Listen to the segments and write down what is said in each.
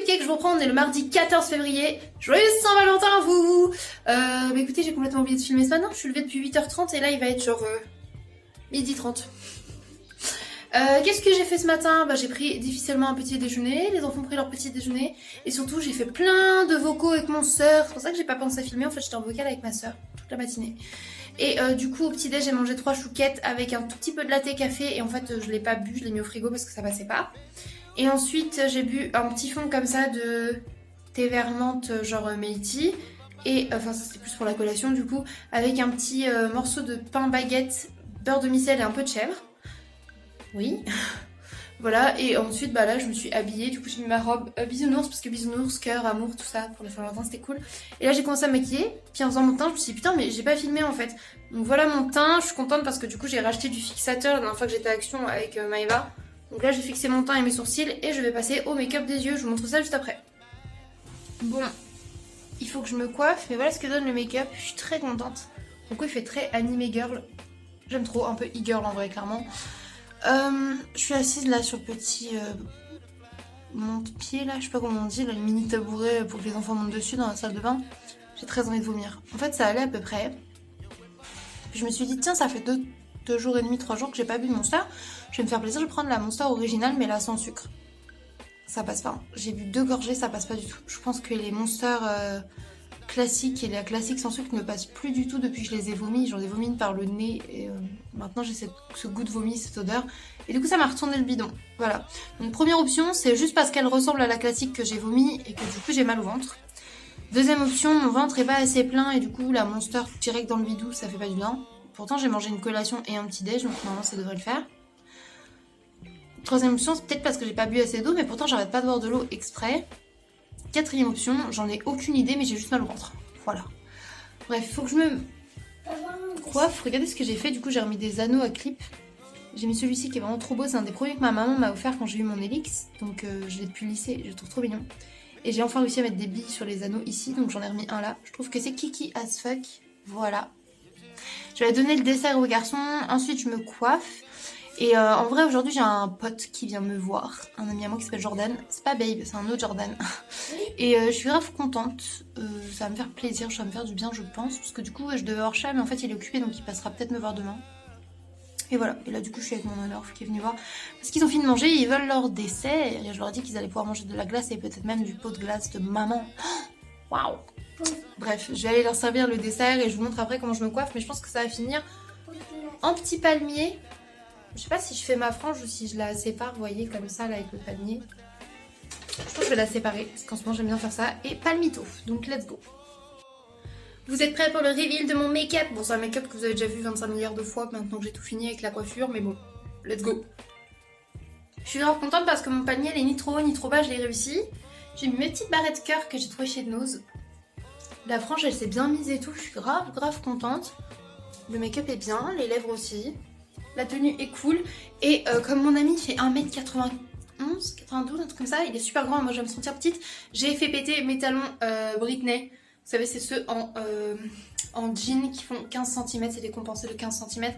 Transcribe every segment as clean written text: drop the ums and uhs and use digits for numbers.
Cupcake, je vous reprends, on est le mardi 14 février. Joyeux Saint-Valentin à vous. Bah écoutez, j'ai complètement oublié de filmer ce matin, je suis levée depuis 8h30 et là il va être genre 12h30. Qu'est-ce que j'ai fait ce matin? Bah j'ai pris difficilement un petit déjeuner, les enfants ont pris leur petit déjeuner et surtout j'ai fait plein de vocaux avec mon soeur. C'est pour ça que j'ai pas pensé à filmer, en fait j'étais en vocal avec ma soeur toute la matinée. Et du coup au petit déj j'ai mangé 3 chouquettes avec un tout petit peu de latte café et en fait je l'ai pas bu, je l'ai mis au frigo parce que ça passait pas. Et ensuite j'ai bu un petit fond comme ça de thé vert menthe genre Meiji. Et enfin ça c'était plus pour la collation du coup, avec un petit morceau de pain baguette, beurre de micelle et un peu de chèvre. Oui. Voilà, et ensuite bah là je me suis habillée, du coup j'ai mis ma robe bisounours, parce que bisounours, cœur, amour, tout ça pour la Saint-Valentin c'était cool. Et là j'ai commencé à me maquiller, puis en faisant mon teint je me suis dit putain mais j'ai pas filmé en fait. Donc voilà mon teint, je suis contente parce que du coup j'ai racheté du fixateur la dernière fois que j'étais à Action avec Maëva. Donc là j'ai fixé mon teint et mes sourcils et je vais passer au make-up des yeux, je vous montre ça juste après. Bon, il faut que je me coiffe, mais voilà ce que donne le make-up, je suis très contente. Donc il fait très anime girl, j'aime trop, un peu e-girl en vrai clairement. Je suis assise là sur le petit monte-pied là, je sais pas comment on dit, là, le mini tabouret pour que les enfants montent dessus dans la salle de bain. J'ai très envie de vomir. En fait ça allait à peu près. Puis je me suis dit tiens ça fait 2 jours et demi, 3 jours que j'ai pas bu de Monster. Je vais me faire plaisir, je vais prendre la Monster originale mais là sans sucre. Ça passe pas. J'ai bu 2 gorgées, ça passe pas du tout. Je pense que les Monster classiques et la classique sans sucre ne passent plus du tout depuis que je les ai vomis. J'en ai vomi par le nez et maintenant j'ai ce goût de vomi, cette odeur. Et du coup ça m'a retourné le bidon. Voilà. Donc première option, c'est juste parce qu'elle ressemble à la classique que j'ai vomi et que du coup j'ai mal au ventre. Deuxième option, mon ventre est pas assez plein et du coup la Monster direct dans le bidou, ça fait pas du bien. Pourtant j'ai mangé une collation et un petit déj, donc normalement ça devrait le faire. Troisième option, c'est peut-être parce que j'ai pas bu assez d'eau, mais pourtant j'arrête pas de boire de l'eau exprès. Quatrième option, j'en ai aucune idée mais j'ai juste mal au ventre. Voilà. Bref, faut que je me coiffe. Regardez ce que j'ai fait, du coup j'ai remis des anneaux à clip. J'ai mis celui-ci qui est vraiment trop beau, c'est un des premiers que ma maman m'a offert quand j'ai eu mon Elix. Donc je l'ai depuis le lycée, je le trouve trop mignon. Et j'ai enfin réussi à mettre des billes sur les anneaux ici, donc j'en ai remis un là. Je trouve que c'est kiki as fuck. Voilà. Je vais donner le dessert aux garçons, ensuite je me coiffe. Et en vrai aujourd'hui j'ai un pote qui vient me voir, un ami à moi qui s'appelle Jordan. C'est pas Babe, c'est un autre Jordan. Et je suis grave contente, ça va me faire plaisir, ça va me faire du bien je pense. Parce que du coup je devais voir Chat mais en fait il est occupé donc il passera peut-être me voir demain. Et voilà, et là du coup je suis avec mon Anorf qui est venu voir. Parce qu'ils ont fini de manger, ils veulent leur dessert. Et je leur ai dit qu'ils allaient pouvoir manger de la glace et peut-être même du pot de glace de maman. Waouh. Bref, je vais aller leur servir le dessert et je vous montre après comment je me coiffe. Mais je pense que ça va finir en petit palmier. Je sais pas si je fais ma frange ou si je la sépare, vous voyez, comme ça, là, avec le palmier. Je pense que je vais la séparer, parce qu'en ce moment, j'aime bien faire ça. Et palmito, donc let's go. Vous êtes prêts pour le reveal de mon make-up? Bon, c'est un make-up que vous avez déjà vu 25 milliards de fois, maintenant que j'ai tout fini avec la coiffure, mais bon, let's go. Je suis grave contente parce que mon palmier, il est ni trop haut, ni trop bas, je l'ai réussi. J'ai mis mes petites barrettes cœur que j'ai trouvées chez Nose. La frange, elle s'est bien mise et tout, je suis grave contente. Le make-up est bien, les lèvres aussi. La tenue est cool et comme mon ami fait 1m91, 92, un truc comme ça, il est super grand et moi je vais me sentir petite. J'ai fait péter mes talons Britney. Vous savez c'est ceux en jean qui font 15 cm, c'est des compensés de 15 cm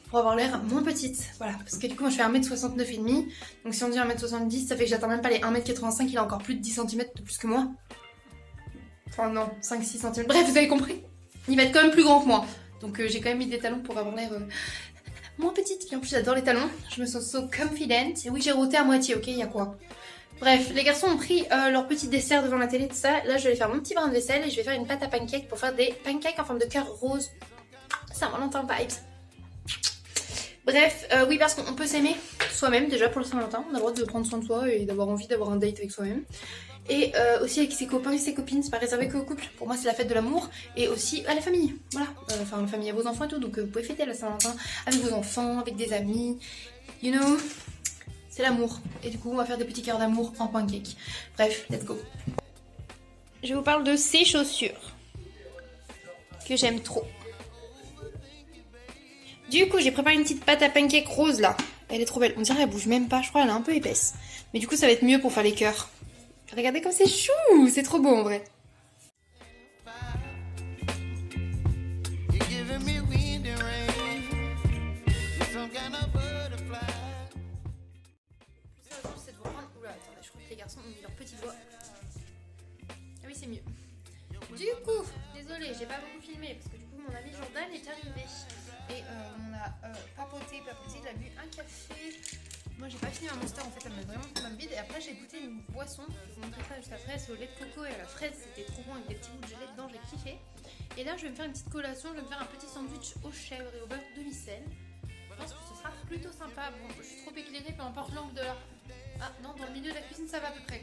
pour avoir l'air moins petite. Voilà, parce que du coup moi je fais 1m69,5. Donc si on dit 1m70 ça fait que j'atteins même pas les 1m85, il a encore plus de 10 cm de plus que moi. Enfin non, 5-6 cm, bref vous avez compris. Il va être quand même plus grand que moi. Donc j'ai quand même mis des talons pour avoir l'air... moins petite, puis en plus j'adore les talons, je me sens so confident. Et oui j'ai roté à moitié, ok, il y a quoi. Bref, les garçons ont pris leur petit dessert devant la télé, tout ça. Là je vais faire mon petit brin de vaisselle et je vais faire une pâte à pancakes pour faire des pancakes en forme de cœur rose. Saint-Valentin vibes. Bref, oui parce qu'on peut s'aimer soi-même déjà pour le Saint-Valentin. On a le droit de prendre soin de soi et d'avoir envie d'avoir un date avec soi-même. Et aussi avec ses copains et ses copines, c'est pas réservé qu'au couple. Pour moi c'est la fête de l'amour et aussi à la famille. Voilà, enfin la famille à vos enfants et tout. Donc vous pouvez fêter la Saint-Valentin avec vos enfants, avec des amis. You know, c'est l'amour. Et du coup on va faire des petits cœurs d'amour en pancake. Bref, let's go. Je vous parle de ces chaussures que j'aime trop. Du coup j'ai préparé une petite pâte à pancake rose là. Elle est trop belle, on dirait elle bouge même pas, je crois elle est un peu épaisse. Mais du coup ça va être mieux pour faire les cœurs. Regardez comme c'est chou, c'est trop beau en vrai. C'est de vous prendre... Oula, attendez, je crois que les garçons ont mis leur petite voix c'est mieux. Du coup, désolée, j'ai pas beaucoup filmé parce que du coup mon ami Jordan est arrivé et on a papoté, il a bu un café. Moi j'ai pas fini ma monster, en fait elle m'a vraiment fait ma bide. Et après j'ai goûté une boisson, je vous montrer ça juste après, c'est au lait de coco et à la fraise, c'était trop bon avec des petits bouts de gelée dedans, j'ai kiffé. Et là je vais me faire une petite collation, je vais me faire un petit sandwich aux chèvres et au beurre demi-sel. Je pense que ce sera plutôt sympa. Bon, je suis trop éclairée, peu importe l'angle de la... Ah non, dans le milieu de la cuisine ça va à peu près.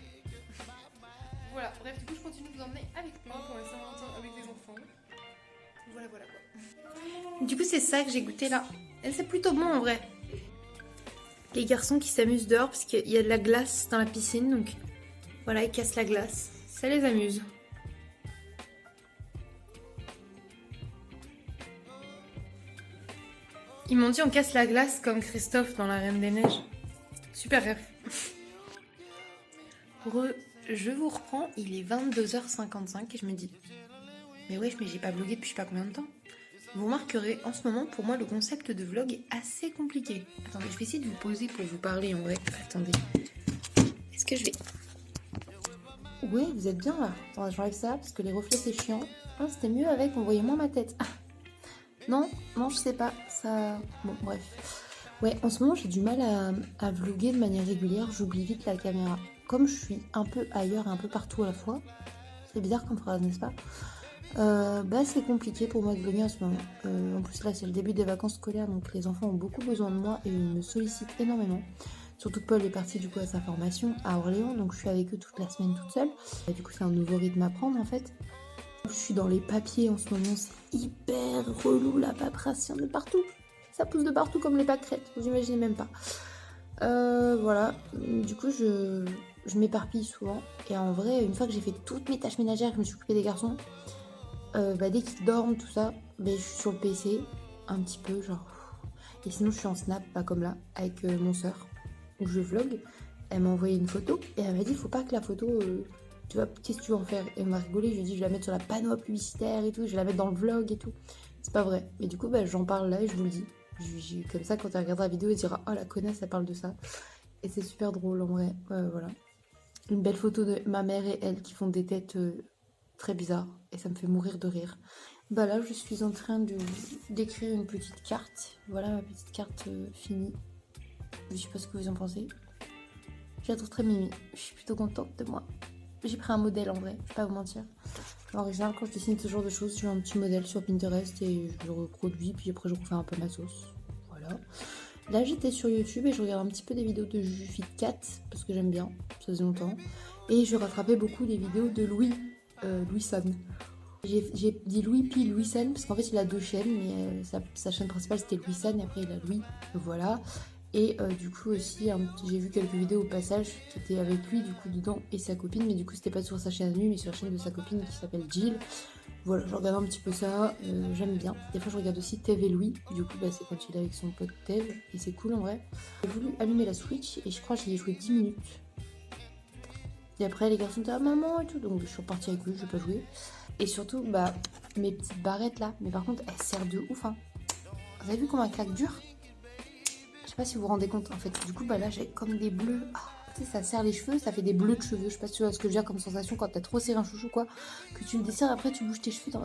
Voilà, bref, du coup je continue de vous emmener avec moi pour la Saint-Valentin avec les enfants. Voilà quoi. Du coup c'est ça que j'ai goûté là. Et c'est plutôt bon en vrai. Les garçons qui s'amusent dehors parce qu'il y a de la glace dans la piscine, donc voilà, ils cassent la glace. Ça les amuse. Ils m'ont dit on casse la glace comme Christophe dans La Reine des Neiges. Super rêve. Je vous reprends, il est 22h55 et je me dis mais wesh, mais j'ai pas vlogué depuis je sais pas combien de temps. Vous remarquerez, en ce moment, pour moi, le concept de vlog est assez compliqué. Attendez, je vais essayer de vous poser pour vous parler en vrai. Attendez. Est-ce que je vais... Ouais, vous êtes bien là. Attendez, j'enlève ça parce que les reflets c'est chiant. Ah, c'était mieux avec, on voyait moins ma tête. Non, je sais pas. Ça... Bon, bref. Ouais, en ce moment, j'ai du mal à vlogger de manière régulière. J'oublie vite la caméra. Comme je suis un peu ailleurs et un peu partout à la fois. C'est bizarre comme phrase, n'est-ce pas ? C'est compliqué pour moi de vlogger en ce moment. En plus là c'est le début des vacances scolaires, donc les enfants ont beaucoup besoin de moi et ils me sollicitent énormément. Surtout que Paul est parti du coup à sa formation à Orléans, donc je suis avec eux toute la semaine toute seule. Et du coup c'est un nouveau rythme à prendre en fait. Je suis dans les papiers en ce moment, c'est hyper relou la paperasse, il y en a de partout. Ça pousse de partout comme les pâquerettes, vous imaginez même pas. Voilà, du coup je m'éparpille souvent. Et en vrai, une fois que j'ai fait toutes mes tâches ménagères, que je me suis occupée des garçons, dès qu'ils dorment, tout ça, je suis sur le PC, un petit peu, genre... Et sinon, je suis en snap, pas comme là, avec mon soeur, où je vlog. Elle m'a envoyé une photo, et elle m'a dit, faut pas que la photo... tu vois, qu'est-ce que tu veux en faire? Et elle m'a rigolé, je lui ai dit, je vais la mettre sur la panneau publicitaire et tout, je vais la mettre dans le vlog et tout. C'est pas vrai. Mais du coup, j'en parle là et je vous le dis. Comme ça, quand elle regardera la vidéo, elle dira, oh la connasse, elle parle de ça. Et c'est super drôle, en vrai. Voilà. Une belle photo de ma mère et elle qui font des têtes... très bizarre et ça me fait mourir de rire. Là je suis en train d'écrire une petite carte. Voilà ma petite carte finie. Je sais pas ce que vous en pensez. Je la trouve très mimi. Je suis plutôt contente de moi. J'ai pris un modèle en vrai, je vais pas vous mentir. En général quand je dessine ce genre de choses, je mets un petit modèle sur Pinterest et je le reproduis puis après je refais un peu ma sauce. Voilà. Là j'étais sur YouTube et je regarde un petit peu des vidéos de Juju Cat parce que j'aime bien, ça faisait longtemps. Et je rattrapais beaucoup des vidéos de Louis San. J'ai dit Louis puis Louis San parce qu'en fait il a deux chaînes, mais sa chaîne principale c'était Louis San et après il a Louis, voilà. Et du coup aussi j'ai vu quelques vidéos au passage qui étaient avec lui du coup dedans et sa copine, mais du coup c'était pas sur sa chaîne à lui mais sur la chaîne de sa copine qui s'appelle Jill. Voilà, je regarde un petit peu ça, j'aime bien. Des fois je regarde aussi Tev et Louis, du coup c'est quand il est avec son pote Tev et c'est cool en vrai. J'ai voulu allumer la Switch et je crois que j'y ai joué 10 minutes. Et après les garçons étaient à maman et tout, donc je suis repartie avec eux, je vais pas jouer. Et surtout, mes petites barrettes là, mais par contre elles serrent de ouf hein. Vous avez vu comment elles claquent dur? Je sais pas si vous vous rendez compte en fait. Du coup là j'ai comme des bleus. Tu sais, ça serre les cheveux, ça fait des bleus de cheveux. Je sais pas si tu vois ce que je veux dire comme sensation quand t'as trop serré un chouchou quoi. Que tu le desserres après tu bouges tes cheveux dans...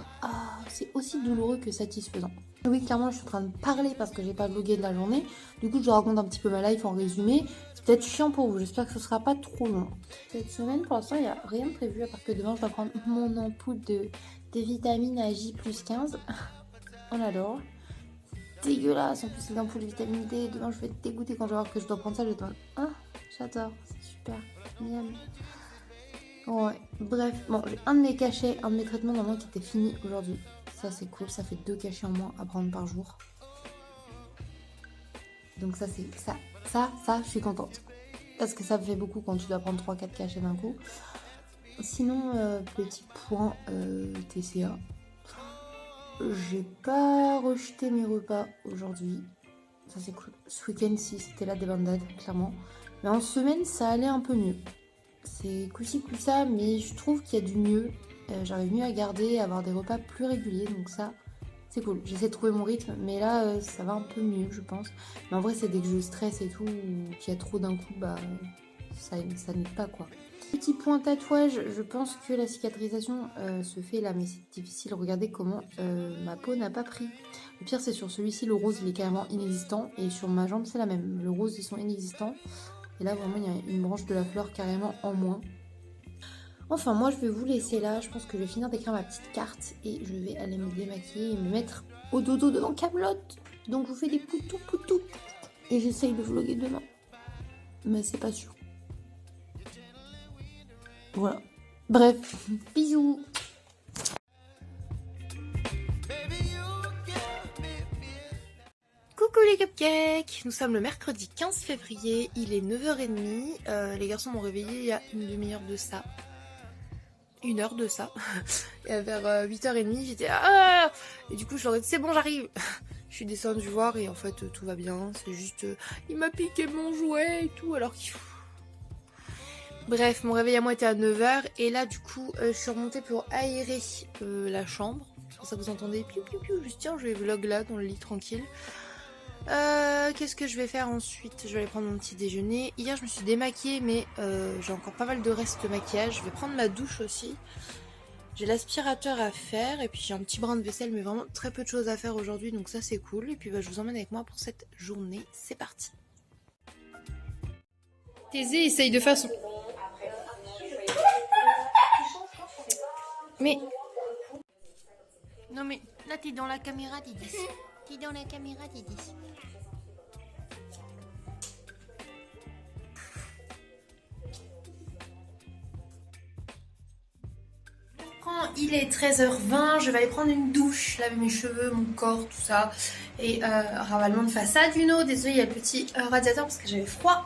c'est aussi douloureux que satisfaisant. Oui clairement je suis en train de parler parce que j'ai pas vlogué de la journée. Du coup je raconte un petit peu ma life en résumé. C'est peut-être chiant pour vous, j'espère que ce sera pas trop long. Cette semaine pour l'instant il n'y a rien de prévu à part que demain je dois prendre mon ampoule de vitamines à J+15. On adore. Dégueulasse, en plus c'est l'ampoule de vitamine D. Demain je vais être dégoûtée quand je vais voir que je dois prendre ça. Je vais être j'adore, c'est super, miam. Ouais, bref, bon, j'ai un de mes cachets, un de mes traitements normalement qui était fini aujourd'hui. Ça c'est cool, ça fait 2 cachets en moins à prendre par jour. Donc ça c'est ça je suis contente. Parce que ça me fait beaucoup quand tu dois prendre 3-4 cachets d'un coup. Sinon, petit point TCA. J'ai pas rejeté mes repas aujourd'hui. Ça c'est cool. Ce week-end si c'était la débandade, clairement. Mais en semaine ça allait un peu mieux. C'est coup-ci coup-ça, mais je trouve qu'il y a du mieux. J'arrive mieux à garder, à avoir des repas plus réguliers, donc ça c'est cool. J'essaie de trouver mon rythme, mais là ça va un peu mieux je pense. Mais en vrai c'est dès que je stresse et tout, ou qu'il y a trop d'un coup, ça n'aide pas quoi. Petit point tatouage, je pense que la cicatrisation se fait là, mais c'est difficile. Regardez comment ma peau n'a pas pris. Le pire, c'est sur celui-ci, le rose, il est carrément inexistant. Et sur ma jambe, c'est la même. Le rose, ils sont inexistants. Et là, vraiment, il y a une branche de la fleur carrément en moins. Enfin, moi, je vais vous laisser là. Je pense que je vais finir d'écrire ma petite carte. Et je vais aller me démaquiller et me mettre au dodo devant Kaamelott. Donc, je vous fais des poutous. Et j'essaye de vlogger demain. Mais c'est pas sûr. Voilà. Bref, bisous. Coucou les cupcakes. Nous sommes le mercredi 15 février, il est 9h30. Les garçons m'ont réveillé il y a une demi-heure de ça. Une heure de ça. Et vers 8h30, j'étais ah. Et du coup, je leur ai dit c'est bon, j'arrive. Je suis descendue voir et en fait, tout va bien. C'est juste, il m'a piqué mon jouet et tout, alors qu'il... Bref, mon réveil à moi était à 9h et là du coup je suis remontée pour aérer la chambre. C'est pour ça que vous entendez piou piou piou. Juste tiens, je vais vlog là dans le lit tranquille. Qu'est-ce que je vais faire ensuite? Je vais aller prendre mon petit déjeuner. Hier je me suis démaquillée mais j'ai encore pas mal de restes de maquillage. Je vais prendre ma douche aussi. J'ai l'aspirateur à faire et puis j'ai un petit brin de vaisselle mais vraiment très peu de choses à faire aujourd'hui donc ça c'est cool. Et puis bah, je vous emmène avec moi pour cette journée. C'est parti. Thésée essaye de faire son... Mais... Non mais là t'es dans la caméra Didis. T'es dans la caméra Didis. Il est 13h20, je vais aller prendre une douche, laver mes cheveux, mon corps, tout ça. Et ravalement de façade, désolé il y a le petit radiateur parce que j'avais froid.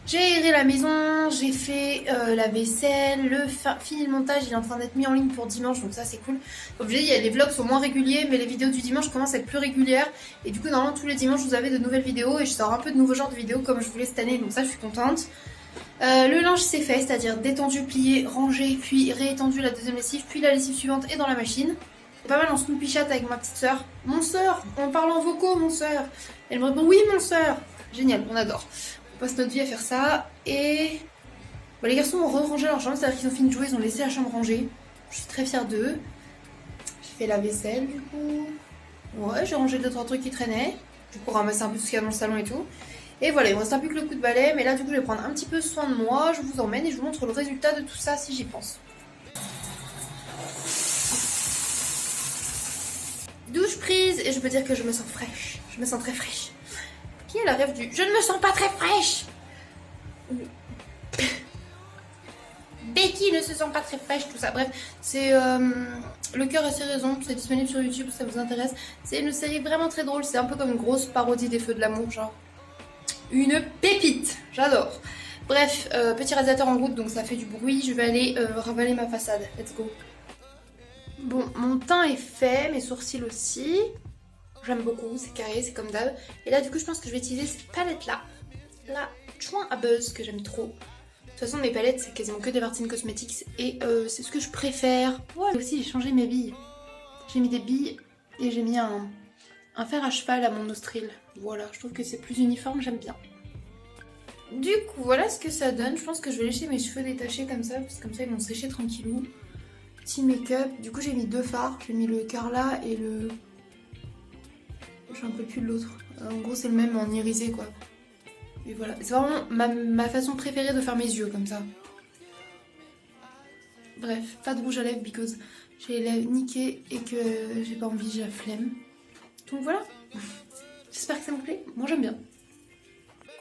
J'ai aéré la maison, j'ai fait la vaisselle, fini le montage, il est en train d'être mis en ligne pour dimanche, donc ça c'est cool. Comme je l'ai dit, les vlogs sont moins réguliers, mais les vidéos du dimanche commencent à être plus régulières. Et du coup, normalement, tous les dimanches, vous avez de nouvelles vidéos et je sors un peu de nouveaux genres de vidéos comme je voulais cette année, donc ça je suis contente. Le linge c'est fait, c'est-à-dire détendu, plié, rangé, puis réétendu la deuxième lessive, puis la lessive suivante est dans la machine. Pas mal en Snoopy chat avec ma petite soeur. Mon soeur, on parle en vocaux, mon soeur. Elle me répond oui, mon soeur. Génial, on adore. On passe notre vie à faire ça. Et bon, les garçons ont rangé leur chambre, c'est-à-dire qu'ils ont fini de jouer, ils ont laissé la chambre rangée. Je suis très fière d'eux. J'ai fait la vaisselle du coup. Ouais, j'ai rangé 2-3 trucs qui traînaient. Du coup, ramasser un peu tout ce qu'il y a dans le salon et tout. Et voilà, il me reste un peu que le coup de balai, mais là du coup je vais prendre un petit peu soin de moi, je vous emmène et je vous montre le résultat de tout ça si j'y pense. Douche prise et je peux dire que je me sens fraîche, je me sens très fraîche. Qui est la rêve du je ne me sens pas très fraîche? Becky ne se sent pas très fraîche, tout ça. Bref, c'est Le cœur a ses raisons, c'est disponible sur YouTube si ça vous intéresse. C'est une série vraiment très drôle, c'est un peu comme une grosse parodie des Feux de l'amour, genre. Une pépite, j'adore. Bref, petit radiateur en route donc ça fait du bruit. Je vais aller ravaler ma façade. Let's go. Bon, mon teint est fait, mes sourcils aussi. J'aime beaucoup, c'est carré, c'est comme d'hab. Et là du coup je pense que je vais utiliser cette palette là. La Chouin à Buzz que j'aime trop. De toute façon mes palettes c'est quasiment que des Martine Cosmetics. Et c'est ce que je préfère. Ouais, aussi j'ai changé mes billes. J'ai mis des billes et j'ai mis un fer à cheval à mon nostril. Voilà, je trouve que c'est plus uniforme, j'aime bien. Du coup, voilà ce que ça donne. Je pense que je vais lécher mes cheveux détachés comme ça, parce que comme ça ils vont sécher tranquillou. Petit make-up. Du coup, j'ai mis 2 fards. J'ai mis le Carla et le... Je ne sais plus de l'autre. En gros, c'est le même en irisé, quoi. Et voilà. C'est vraiment ma façon préférée de faire mes yeux, comme ça. Bref, pas de rouge à lèvres, because j'ai les lèvres niquées et que j'ai pas envie, j'ai la flemme. Donc voilà. J'espère que ça vous plaît. Moi j'aime bien.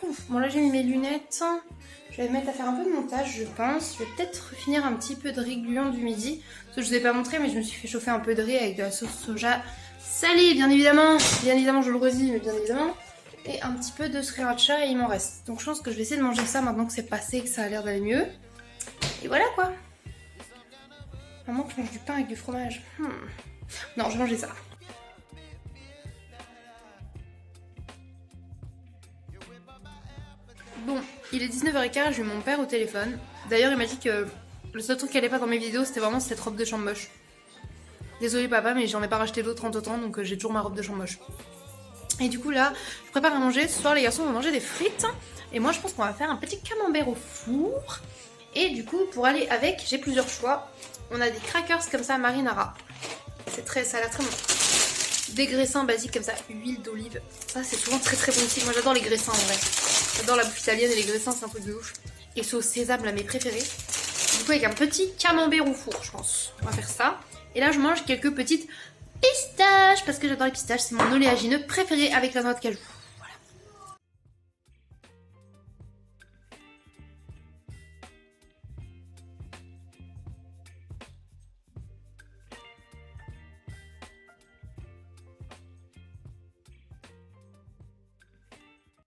Ouf. Bon là j'ai mis mes lunettes. Je vais me mettre à faire un peu de montage je pense. Je vais peut-être finir un petit peu de riz gluant du midi. Parce que je vous ai pas montré mais je me suis fait chauffer un peu de riz avec de la sauce soja salée bien évidemment. Bien évidemment je le redis mais bien évidemment. Et un petit peu de sriracha et il m'en reste. Donc je pense que je vais essayer de manger ça maintenant que c'est passé et que ça a l'air d'aller mieux. Et voilà quoi. Maman qui mange du pain avec du fromage. Non je vais manger ça. Bon, il est 19h15, j'ai eu mon père au téléphone. D'ailleurs, il m'a dit que le seul truc qui allait pas dans mes vidéos, c'était vraiment cette robe de chambre moche. Désolée papa, mais j'en ai pas racheté d'autres entre temps, donc j'ai toujours ma robe de chambre moche. Et du coup là, je prépare à manger. Ce soir, les garçons vont manger des frites. Et moi, je pense qu'on va faire un petit camembert au four. Et du coup, pour aller avec, j'ai plusieurs choix. On a des crackers comme ça, marinara. Ça a l'air très bon. Des graissins basiques comme ça, huile d'olive. Ça, c'est souvent très très bon aussi. Moi, j'adore les graissins en vrai. J'adore la bouffe italienne et les graissins, c'est un truc de ouf. Et sauce sésame, là, mes préférés. Du coup, avec un petit camembert au four, je pense. On va faire ça. Et là, je mange quelques petites pistaches parce que j'adore les pistaches. C'est mon oléagineux préféré avec la noix de cajou.